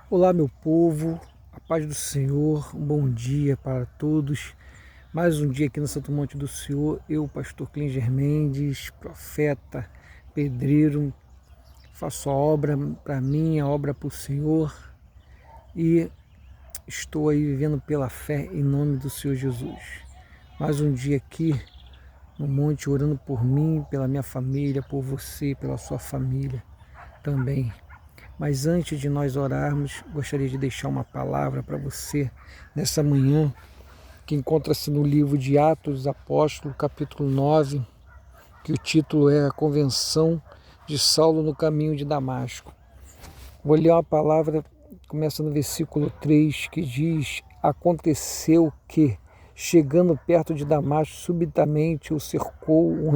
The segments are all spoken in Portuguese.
Olá, meu povo, a paz do Senhor, um bom dia para todos. Mais um dia aqui no Santo Monte do Senhor, eu, pastor Klinger Mendes, profeta, pedreiro, faço a obra para mim, a obra para o Senhor e estou aí vivendo pela fé em nome do Senhor Jesus. Mais um dia aqui no monte orando por mim, pela minha família, por você, pela sua família também. Mas antes de nós orarmos, gostaria de deixar uma palavra para você nessa manhã, que encontra-se no livro de Atos dos Apóstolos, capítulo 9, que o título é A Convenção de Saulo no Caminho de Damasco. Vou ler uma palavra, começa no versículo 3, que diz: Aconteceu que, chegando perto de Damasco, subitamente o cercou um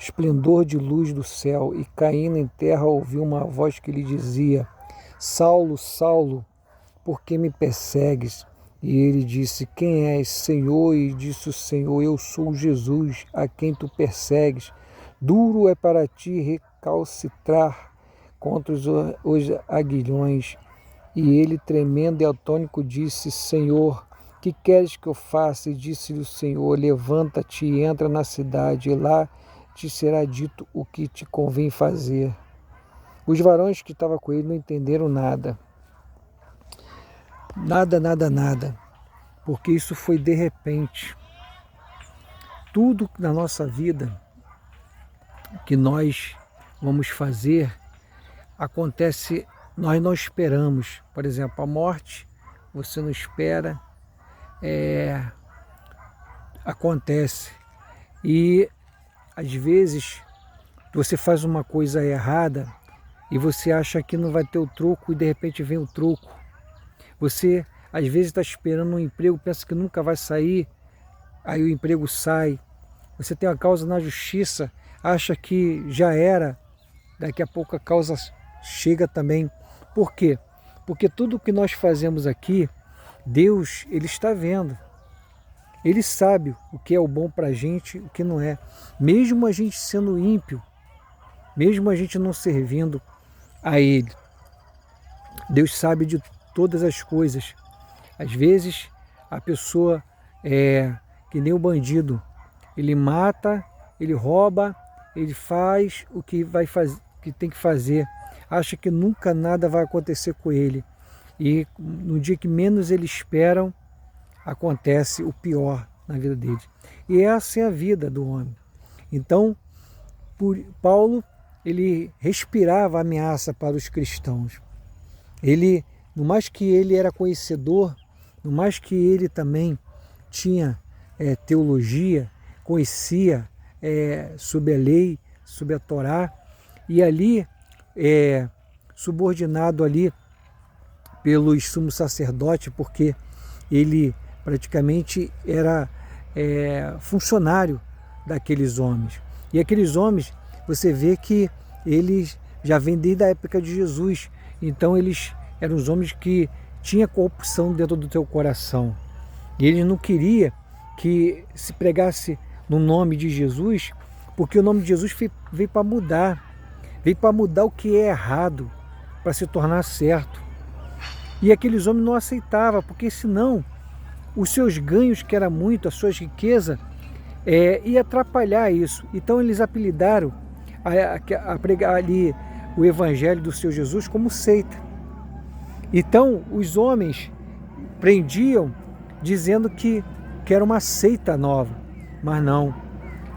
esplendor de luz do céu, e caindo em terra ouviu uma voz que lhe dizia: Saulo, Saulo, por que me persegues? E ele disse: Quem és, Senhor? E disse o Senhor: Eu sou Jesus, a quem tu persegues. Duro é para ti recalcitrar contra os aguilhões. E ele, tremendo e atônico, disse: Senhor, que queres que eu faça? E disse-lhe o Senhor: Levanta-te e entra na cidade, e lá te será dito o que te convém fazer. Os varões que estavam com ele não entenderam nada. Nada, porque isso foi de repente. Tudo na nossa vida que nós vamos fazer acontece, nós não esperamos. Por exemplo, a morte, você não espera, acontece. E às vezes você faz uma coisa errada e você acha que não vai ter o troco e de repente vem o troco. Você às vezes está esperando um emprego, pensa que nunca vai sair, aí o emprego sai. Você tem uma causa na justiça, acha que já era, daqui a pouco a causa chega também. Por quê? Porque tudo que nós fazemos aqui, Deus, Ele está vendo. Ele sabe o que é o bom para a gente, o que não é. Mesmo a gente sendo ímpio, mesmo a gente não servindo a Ele, Deus sabe de todas as coisas. Às vezes a pessoa é que nem o bandido, ele mata, ele rouba, ele faz o que vai fazer, que tem que fazer, acha que nunca nada vai acontecer com ele. E no dia que menos eles esperam, acontece o pior na vida dele. E essa é a vida do homem. Então, Paulo, ele respirava ameaça para os cristãos. Ele, no mais que ele era conhecedor, no mais que ele também tinha teologia, conhecia sobre a lei, sobre a Torá, e ali, subordinado ali pelos sumos sacerdotes, porque ele praticamente era funcionário daqueles homens. E aqueles homens, você vê que eles já vêm desde a época de Jesus, então eles eram os homens que tinham corrupção dentro do teu coração. E eles não queriam que se pregasse no nome de Jesus, porque o nome de Jesus veio para mudar. Veio para mudar o que é errado, para se tornar certo. E aqueles homens não aceitavam, porque senão os seus ganhos, que era muito, as suas riquezas, ia atrapalhar isso. Então eles apelidaram a pregar ali o evangelho do Senhor Jesus como seita. Então os homens prendiam dizendo que era uma seita nova, mas não,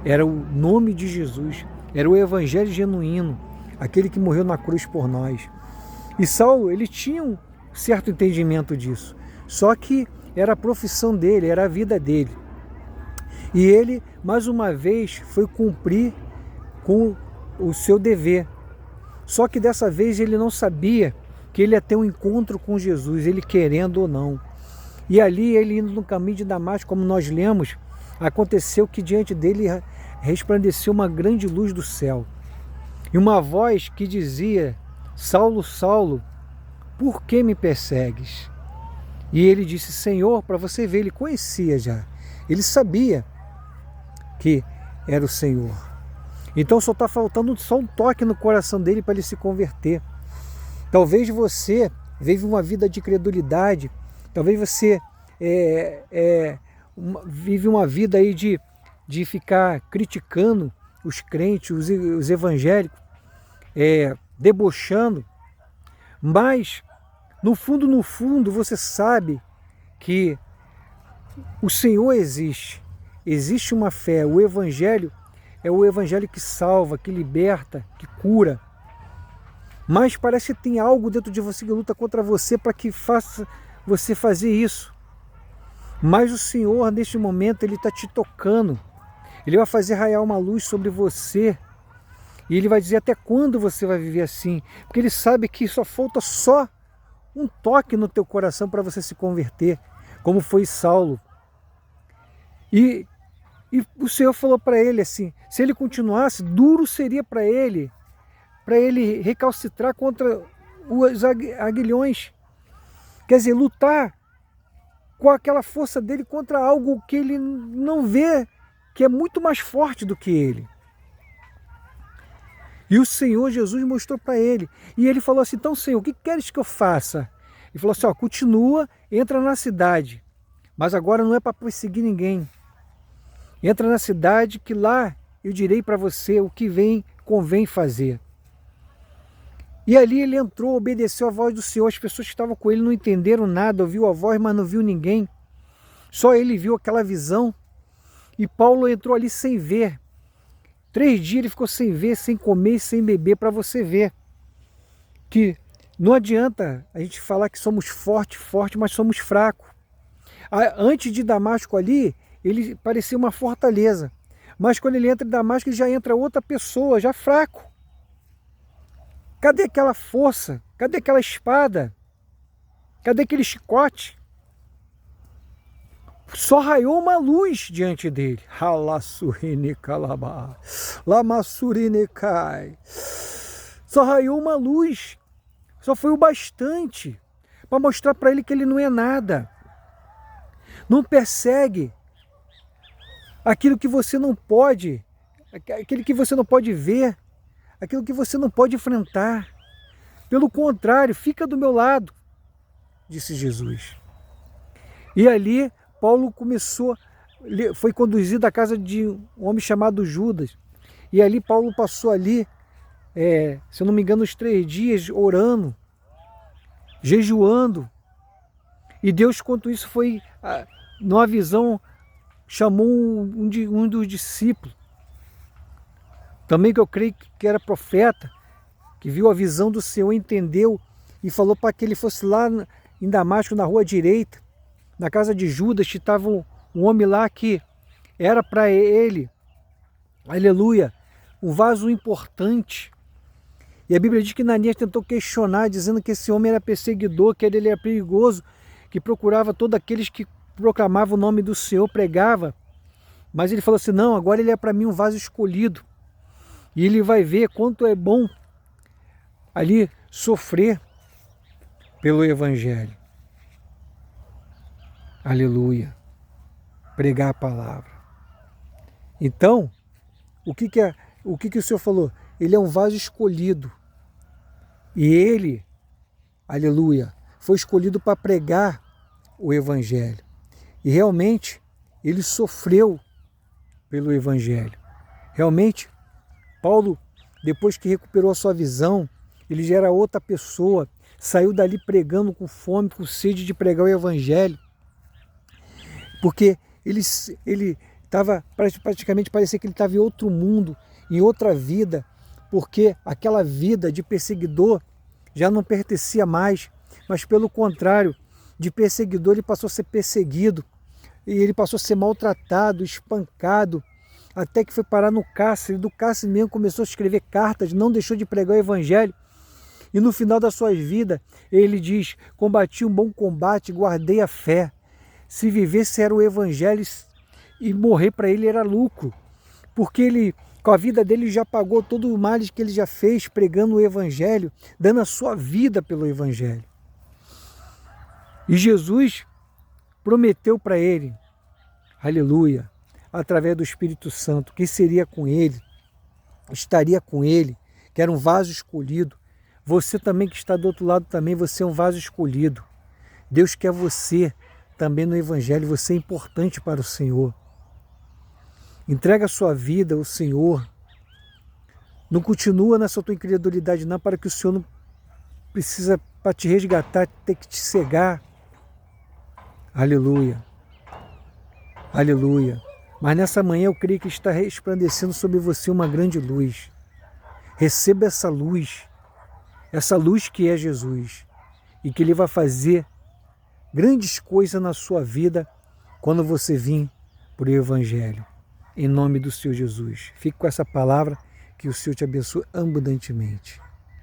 era o nome de Jesus, era o evangelho genuíno, aquele que morreu na cruz por nós. E Saulo, ele tinha um certo entendimento disso, só que era a profissão dele, era a vida dele. E ele, mais uma vez, foi cumprir com o seu dever. Só que dessa vez ele não sabia que ele ia ter um encontro com Jesus, ele querendo ou não. E ali, ele indo no caminho de Damasco, como nós lemos, aconteceu que diante dele resplandeceu uma grande luz do céu. E uma voz que dizia: Saulo, Saulo, por que me persegues? E ele disse: Senhor, para você ver, ele conhecia já. Ele sabia que era o Senhor. Então só está faltando só um toque no coração dele para ele se converter. Talvez você vive uma vida de credulidade, talvez você vive uma vida aí de ficar criticando os crentes, os evangélicos, debochando, mas no fundo você sabe que o Senhor existe, existe uma fé, o Evangelho é o Evangelho que salva, que liberta, que cura. Mas parece que tem algo dentro de você que luta contra você para que faça você fazer isso. Mas o Senhor, neste momento, Ele está te tocando. Ele vai fazer raiar uma luz sobre você. E Ele vai dizer até quando você vai viver assim. Porque Ele sabe que só falta só um toque no teu coração para você se converter, como foi Saulo. E o Senhor falou para ele assim, se ele continuasse, duro seria para ele recalcitrar contra os aguilhões. Quer dizer, lutar com aquela força dele contra algo que ele não vê, que é muito mais forte do que ele. E o Senhor Jesus mostrou para ele. E ele falou assim, então Senhor, o que queres que eu faça? Ele falou assim, continua, entra na cidade. Mas agora não é para perseguir ninguém. Entra na cidade que lá eu direi para você o que convém fazer. E ali ele entrou, obedeceu a voz do Senhor. As pessoas que estavam com ele não entenderam nada, ouviu a voz, mas não viu ninguém. Só ele viu aquela visão. E Paulo entrou ali sem ver. 3 dias ele ficou sem ver, sem comer, sem beber, para você ver que não adianta a gente falar que somos fortes, mas somos fracos. Antes de Damasco ali, ele parecia uma fortaleza. Mas quando ele entra em Damasco, ele já entra outra pessoa, já fraco. Cadê aquela força? Cadê aquela espada? Cadê aquele chicote? Só raiou uma luz diante dele. Só raiou uma luz. Só foi o bastante para mostrar para ele que ele não é nada. Não persegue aquilo que você não pode, aquilo que você não pode ver, aquilo que você não pode enfrentar. Pelo contrário, fica do meu lado, disse Jesus. E ali Paulo foi conduzido à casa de um homem chamado Judas. E ali Paulo passou ali, se eu não me engano, uns 3 dias orando, jejuando. E Deus, quanto isso, foi, numa visão, chamou um dos discípulos, também que eu creio que era profeta, que viu a visão do Senhor, entendeu, e falou para que ele fosse lá em Damasco, na rua direita, na casa de Judas, que estava um homem lá que era para ele, aleluia, um vaso importante. E a Bíblia diz que Ananias tentou questionar, dizendo que esse homem era perseguidor, que ele era perigoso, que procurava todos aqueles que proclamavam o nome do Senhor, pregava. Mas ele falou assim, não, agora ele é para mim um vaso escolhido. E ele vai ver quanto é bom ali sofrer pelo Evangelho. Aleluia. Pregar a palavra. Então, o que o Senhor falou? Ele é um vaso escolhido. E ele, aleluia, foi escolhido para pregar o Evangelho. E realmente, ele sofreu pelo Evangelho. Realmente, Paulo, depois que recuperou a sua visão, ele já era outra pessoa, saiu dali pregando com fome, com sede de pregar o Evangelho. Porque ele estava, praticamente parecia que ele estava em outro mundo, em outra vida, porque aquela vida de perseguidor já não pertencia mais, mas pelo contrário, de perseguidor ele passou a ser perseguido, e ele passou a ser maltratado, espancado, até que foi parar no cárcere. Do cárcere mesmo começou a escrever cartas, não deixou de pregar o Evangelho, e no final da sua vida ele diz, combati um bom combate, guardei a fé. Se vivesse era o Evangelho e morrer para ele era lucro, porque ele, com a vida dele, já pagou todo o mal que ele já fez pregando o Evangelho, dando a sua vida pelo Evangelho. E Jesus prometeu para ele, aleluia, através do Espírito Santo, que seria com ele, estaria com ele, que era um vaso escolhido, Você também que está do outro lado também, você é um vaso escolhido. Deus quer você também no Evangelho, você é importante para o Senhor. Entrega a sua vida ao Senhor. Não continua nessa tua incredulidade não, para que o Senhor não precisa, para te resgatar, ter que te cegar. Aleluia. Aleluia. Mas nessa manhã eu creio que está resplandecendo sobre você uma grande luz. Receba essa luz que é Jesus, e que Ele vai fazer grandes coisas na sua vida quando você vir para o Evangelho. Em nome do Senhor Jesus. Fique com essa palavra, que o Senhor te abençoe abundantemente.